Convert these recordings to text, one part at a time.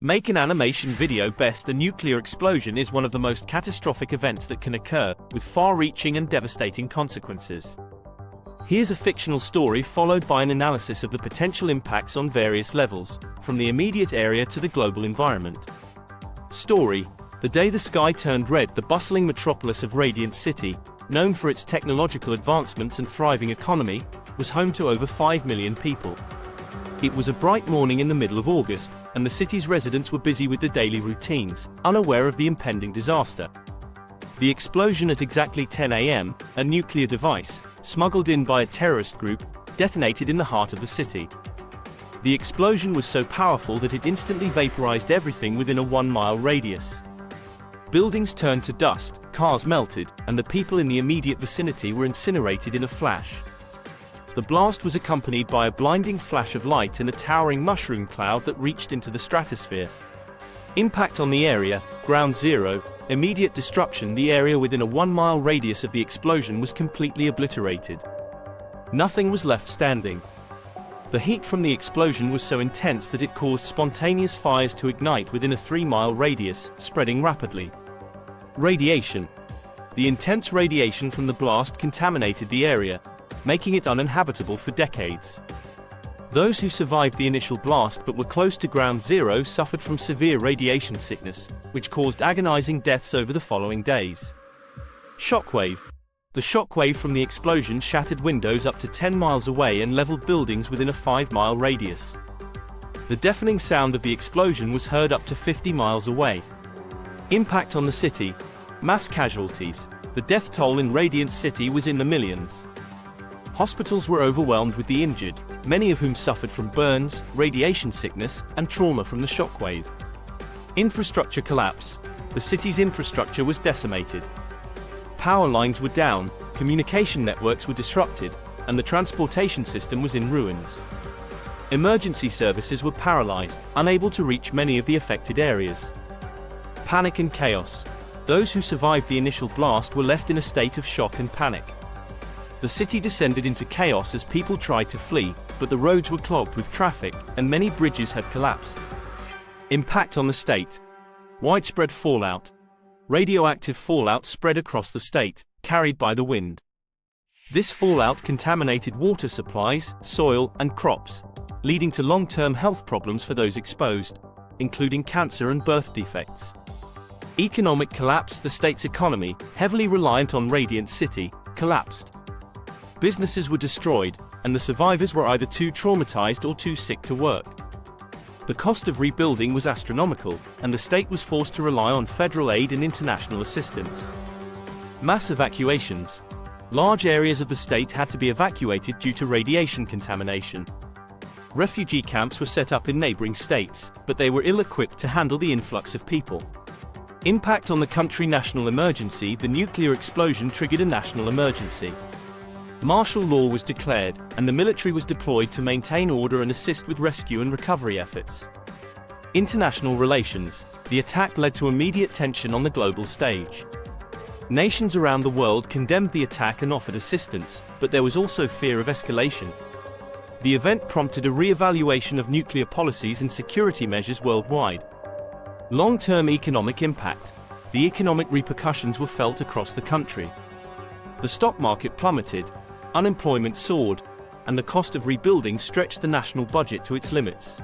Make an animation video best. A nuclear explosion is one of the most catastrophic events that can occur, with far-reaching and devastating consequences. Here's a fictional story followed by an analysis of the potential impacts on various levels, from the immediate area to the global environment. Story: the day the sky turned red, the bustling metropolis of Radiant City, known for its technological advancements and thriving economy, was home to over 5 million people. It was a bright morning in the middle of August, and the city's residents were busy with their daily routines, unaware of the impending disaster. The explosion at exactly 10 a.m., a nuclear device, smuggled in by a terrorist group, detonated in the heart of the city. The explosion was so powerful that it instantly vaporized everything within a 1-mile radius. Buildings turned to dust, cars melted, and the people in the immediate vicinity were incinerated in a flash. The blast was accompanied by a blinding flash of light and a towering mushroom cloud that reached into the stratosphere. Impact on the area: ground zero, immediate destruction. The area within a 1-mile radius of the explosion was completely obliterated. Nothing was left standing. The heat from the explosion was so intense that it caused spontaneous fires to ignite within a 3-mile radius, spreading rapidly. Radiation: the intense radiation from the blast contaminated the area, making it uninhabitable for decades. Those who survived the initial blast but were close to ground zero suffered from severe radiation sickness, which caused agonizing deaths over the following days. Shockwave: the shockwave from the explosion shattered windows up to 10 miles away and leveled buildings within a 5-mile radius. The deafening sound of the explosion was heard up to 50 miles away. Impact on the city: mass casualties. The death toll in Radiant City was in the millions. Hospitals were overwhelmed with the injured, many of whom suffered from burns, radiation sickness, and trauma from the shockwave. Infrastructure collapse: the city's infrastructure was decimated. Power lines were down, communication networks were disrupted, and the transportation system was in ruins. Emergency services were paralyzed, unable to reach many of the affected areas. Panic and chaos: those who survived the initial blast were left in a state of shock and panic. The city descended into chaos as people tried to flee, but the roads were clogged with traffic, and many bridges had collapsed. Impact on the state: widespread fallout. Radioactive fallout spread across the state, carried by the wind. This fallout contaminated water supplies, soil, and crops, leading to long-term health problems for those exposed, including cancer and birth defects. Economic collapse: the state's economy, heavily reliant on Radiant City, collapsed. Businesses were destroyed, and the survivors were either too traumatized or too sick to work. The cost of rebuilding was astronomical, and the state was forced to rely on federal aid and international assistance. Mass evacuations: large areas of the state had to be evacuated due to radiation contamination. Refugee camps were set up in neighboring states, but they were ill-equipped to handle the influx of people. Impact on the country: national emergency. The nuclear explosion triggered a national emergency. Martial law was declared, and the military was deployed to maintain order and assist with rescue and recovery efforts. International relations: the attack led to immediate tension on the global stage. Nations around the world condemned the attack and offered assistance, but there was also fear of escalation. The event prompted a re-evaluation of nuclear policies and security measures worldwide. Long-term economic impact: the economic repercussions were felt across the country. The stock market plummeted, unemployment soared, and the cost of rebuilding stretched the national budget to its limits.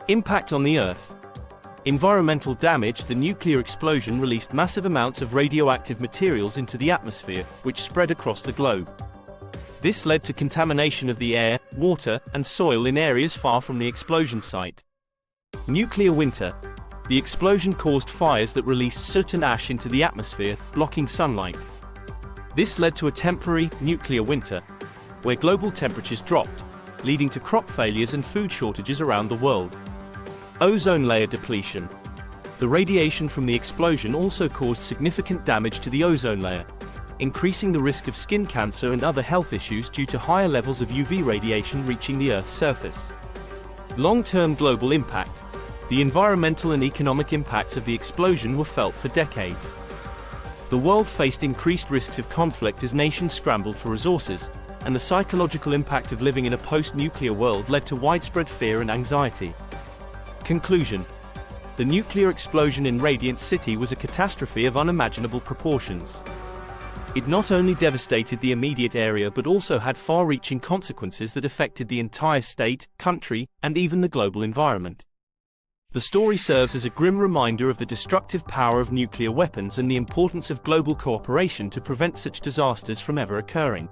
Impact on the Earth: environmental damage: the nuclear explosion released massive amounts of radioactive materials into the atmosphere, which spread across the globe. This led to contamination of the air, water, and soil in areas far from the explosion site. Nuclear winter: the explosion caused fires that released soot and ash into the atmosphere, blocking sunlight. This led to a temporary nuclear winter, where global temperatures dropped, leading to crop failures and food shortages around the world. Ozone layer depletion: the radiation from the explosion also caused significant damage to the ozone layer, increasing the risk of skin cancer and other health issues due to higher levels of UV radiation reaching the Earth's surface. Long-term global impact: the environmental and economic impacts of the explosion were felt for decades. The world faced increased risks of conflict as nations scrambled for resources, and the psychological impact of living in a post-nuclear world led to widespread fear and anxiety. Conclusion: The nuclear explosion in Radiant City was a catastrophe of unimaginable proportions. It not only devastated the immediate area but also had far-reaching consequences that affected the entire state, country, and even the global environment. The story serves as a grim reminder of the destructive power of nuclear weapons and the importance of global cooperation to prevent such disasters from ever occurring.